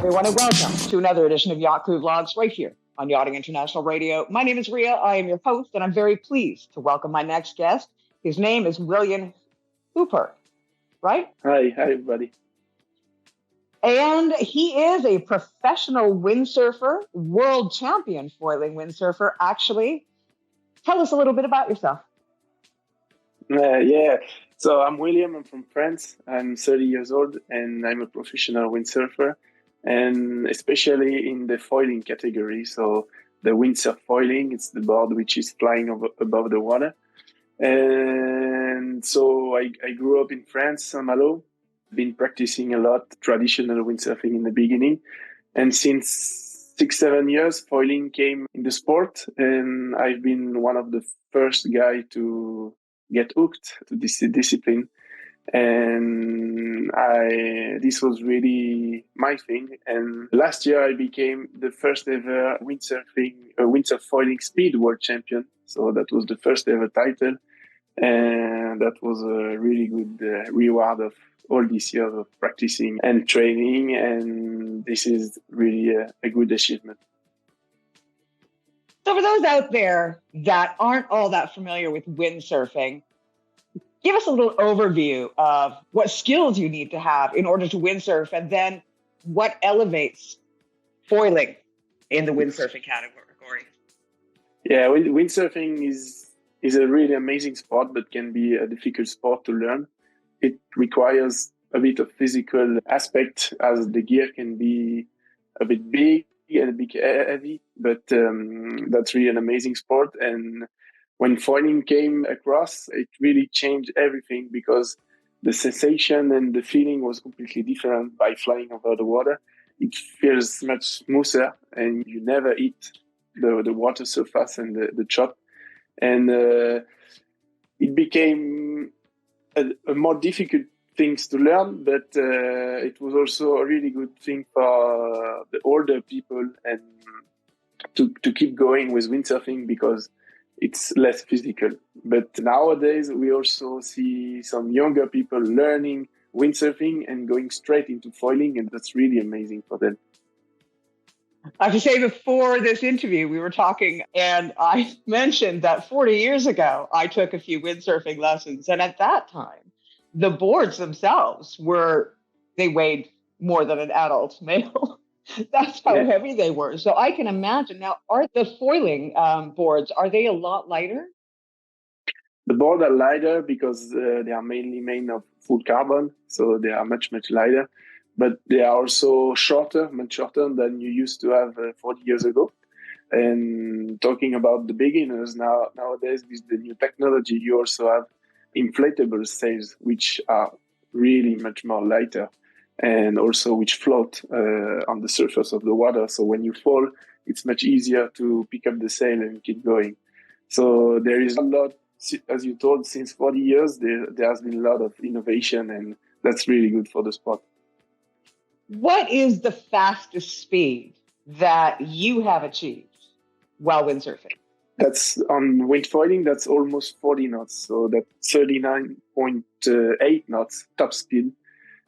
everyone, and welcome to another edition of Yacht Crew Vlogs right here on Yachting International Radio. My name is Ria. I am your host, and I'm very pleased to welcome my next guest. His name is William Huppert, right? Hi, everybody. And he is a professional windsurfer, world champion foiling windsurfer. Actually, tell us a little bit about yourself. So I'm William. I'm from France. I'm 30 years old, and I'm a professional windsurfer, and especially in the foiling category. So the windsurf foiling, it's the board which is flying above the water. And so I grew up in France, Saint-Malo. Been practicing a lot traditional windsurfing in the beginning, and since 6-7 years foiling came in the sport, and I've been one of the first guy to get hooked to this discipline, and this was really my thing. And last year I became the first ever windsurf foiling speed world champion, so that was the first ever title, and that was a really good reward of all these years of practicing and training, and this is really a good achievement. So for those out there that aren't all that familiar with windsurfing, give us a little overview of what skills you need to have in order to windsurf, and then what elevates foiling in the windsurfing category. Yeah, windsurfing is a really amazing sport, but can be a difficult sport to learn. It requires a bit of physical aspect, as the gear can be a bit big and a bit heavy, but that's really an amazing sport. And when foiling came across, it really changed everything, because the sensation and the feeling was completely different by flying over the water. It feels much smoother, and you never hit the water surface and the chop. And it became a more difficult things to learn, but it was also a really good thing for the older people and to keep going with windsurfing, because it's less physical. But nowadays we also see some younger people learning windsurfing and going straight into foiling, and that's really amazing for them. I have to say, before this interview, we were talking, and I mentioned that 40 years ago, I took a few windsurfing lessons. And at that time, the boards themselves they weighed more than an adult male. That's how heavy they were. So I can imagine. Now, are the foiling boards, are they a lot lighter? The boards are lighter because they are mainly made of full carbon. So they are much, much lighter. But they are also much shorter than you used to have 40 years ago. And talking about the beginners, nowadays with the new technology, you also have inflatable sails, which are really much more lighter, and also which float on the surface of the water. So when you fall, it's much easier to pick up the sail and keep going. So there is a lot, as you told, since 40 years, there has been a lot of innovation, and that's really good for the sport. What is the fastest speed that you have achieved while windsurfing? That's on wind foiling, that's almost 40 knots. So that's 39.8 knots top speed.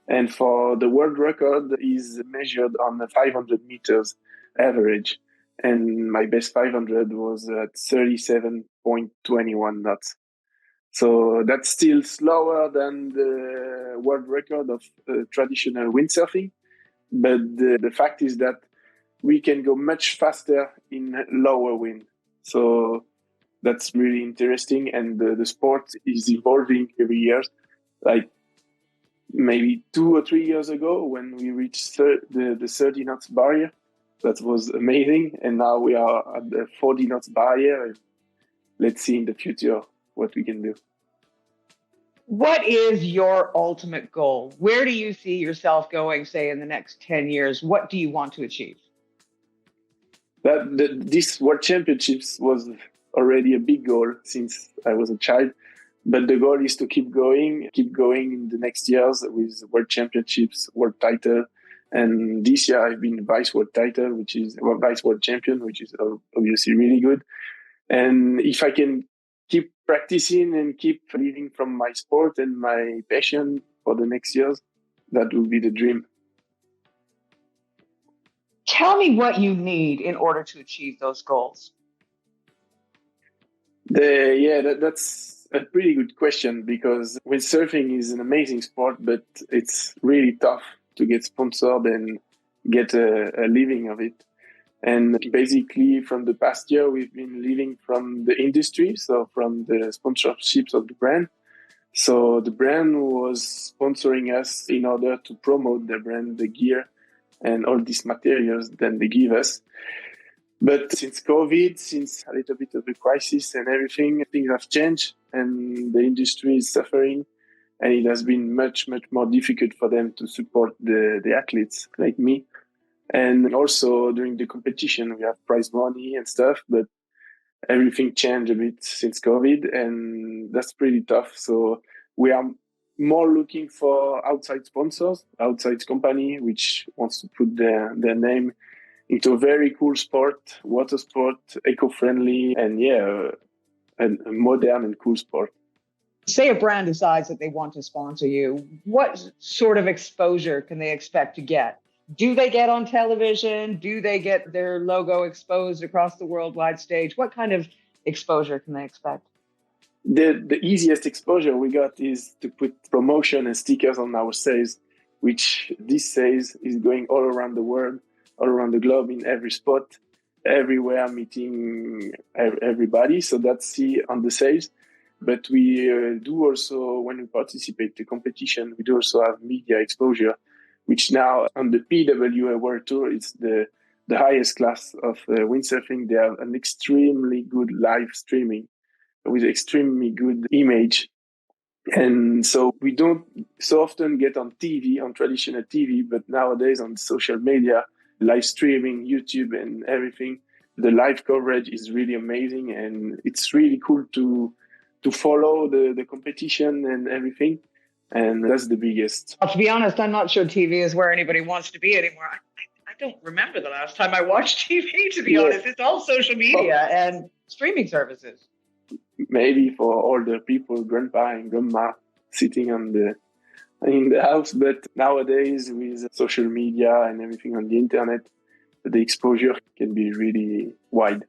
And for the world record is measured on 500 meters average. And my best 500 was at 37.21 knots. So that's still slower than the world record of traditional windsurfing. But the fact is that we can go much faster in lower wind. So that's really interesting. And the sport is evolving every year. Like maybe 2 or 3 years ago, when we reached the 30 knots barrier, that was amazing. And now we are at the 40 knots barrier. Let's see in the future what we can do. What is your ultimate goal? Where do you see yourself going, say, in the next 10 years? What do you want to achieve? This World Championships was already a big goal since I was a child. But the goal is to keep going in the next years with World Championships, World title. And this year I've been Vice World title, Vice World Champion, which is obviously really good. And if I can keep practicing and keep living from my sport and my passion for the next years, that would be the dream. Tell me what you need in order to achieve those goals. That's a pretty good question, because windsurfing is an amazing sport, but it's really tough to get sponsored and get a living of it. And basically, from the past year, we've been living from the industry, so from the sponsorships of the brand. So the brand was sponsoring us in order to promote the brand, the gear, and all these materials that they give us. But since COVID, since a little bit of the crisis and everything, things have changed and the industry is suffering. And it has been much, much more difficult for them to support the athletes like me. And also during the competition, we have prize money and stuff, but everything changed a bit since COVID, and that's pretty tough. So we are more looking for outside sponsors, outside company, which wants to put their name into a very cool sport, water sport, eco-friendly, and a modern and cool sport. Say a brand decides that they want to sponsor you. What sort of exposure can they expect to get? Do they get on television? Do they get their logo exposed across the worldwide stage? What kind of exposure can they expect? The easiest exposure we got is to put promotion and stickers on our sails, which this sails is going all around the world, all around the globe, in every spot, everywhere, meeting everybody. So that's on the sails. But we do also, when we participate in the competition, we do also have media exposure, which now on the PWA World Tour is the highest class of windsurfing. They have an extremely good live streaming with extremely good image. And so we don't so often get on TV, on traditional TV, but nowadays on social media, live streaming, YouTube and everything, the live coverage is really amazing. And it's really cool to follow the competition and everything. And that's the biggest. To be honest, I'm not sure TV is where anybody wants to be anymore. I don't remember the last time I watched TV, to be honest. It's all social media and streaming services. Maybe for older people, grandpa and grandma sitting in the house. But nowadays with social media and everything on the internet, the exposure can be really wide.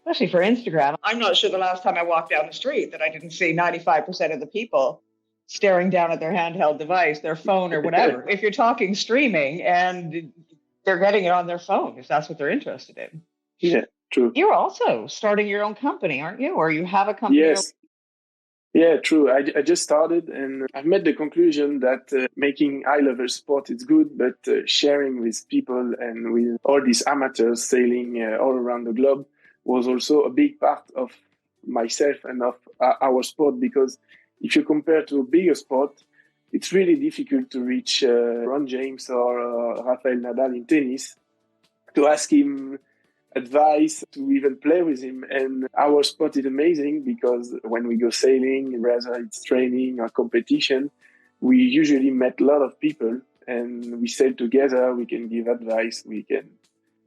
Especially for Instagram. I'm not sure the last time I walked down the street that I didn't see 95% of the people staring down at their handheld device, their phone or whatever. If you're talking streaming, and they're getting it on their phone if that's what they're interested in. Yeah, true. You're also starting your own company, aren't you? Or you have a company? Yes. Yeah, true. I just started, and I've made the conclusion that making high-level sport is good, but sharing with people and with all these amateurs sailing all around the globe was also a big part of myself and of our sport. Because if you compare to a bigger sport, it's really difficult to reach Ron James or Rafael Nadal in tennis to ask him advice, to even play with him. And our sport is amazing because when we go sailing, whether it's training or competition, we usually met a lot of people and we sail together. We can give advice, we can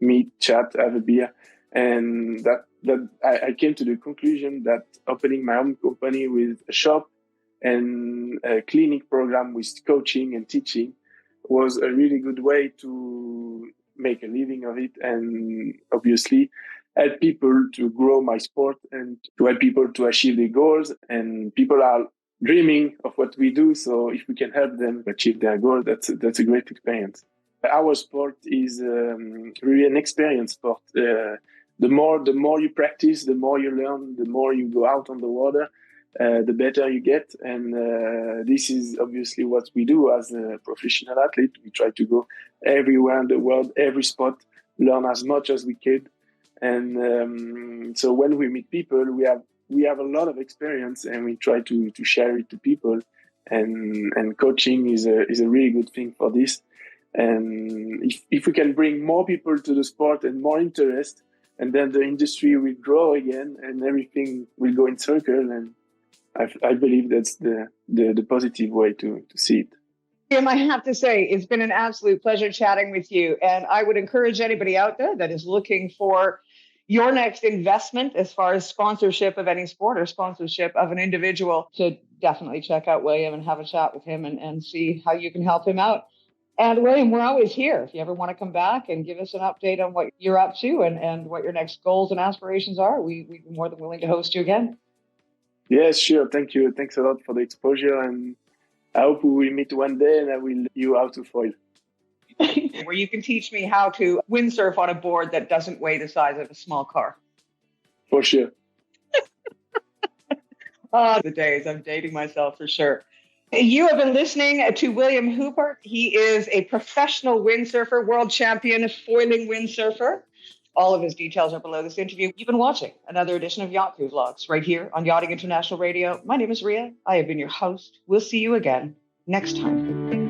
meet, chat, have a beer. And that I came to the conclusion that opening my own company with a shop and a clinic program with coaching and teaching was a really good way to make a living of it, and obviously help people to grow my sport and to help people to achieve their goals. And people are dreaming of what we do, so if we can help them achieve their goal, that's a great experience. Our sport is really an experience sport. The more you practice, the more you learn, the more you go out on the water, the better you get. And this is obviously what we do as a professional athlete. We try to go everywhere in the world, every spot, learn as much as we could. And so when we meet people, we have a lot of experience, and we try to share it to people. And coaching is a really good thing for this. And if we can bring more people to the sport and more interest, and then the industry will grow again, and everything will go in circle. And I believe that's the positive way to see it. Jim, I have to say, it's been an absolute pleasure chatting with you. And I would encourage anybody out there that is looking for your next investment as far as sponsorship of any sport or sponsorship of an individual to definitely check out William and have a chat with him and see how you can help him out. And William, we're always here. If you ever want to come back and give us an update on what you're up to and what your next goals and aspirations are, we'd be more than willing to host you again. Yes, sure. Thank you. Thanks a lot for the exposure. And I hope we will meet one day and I will learn you how to foil. Where you can teach me how to windsurf on a board that doesn't weigh the size of a small car. For sure. The days. I'm dating myself for sure. You have been listening to William Huppert. He is a professional windsurfer, world champion, foiling windsurfer. All of his details are below this interview. You've been watching another edition of Yacht Crew Vlogs right here on Yachting International Radio. My name is Ria. I have been your host. We'll see you again next time.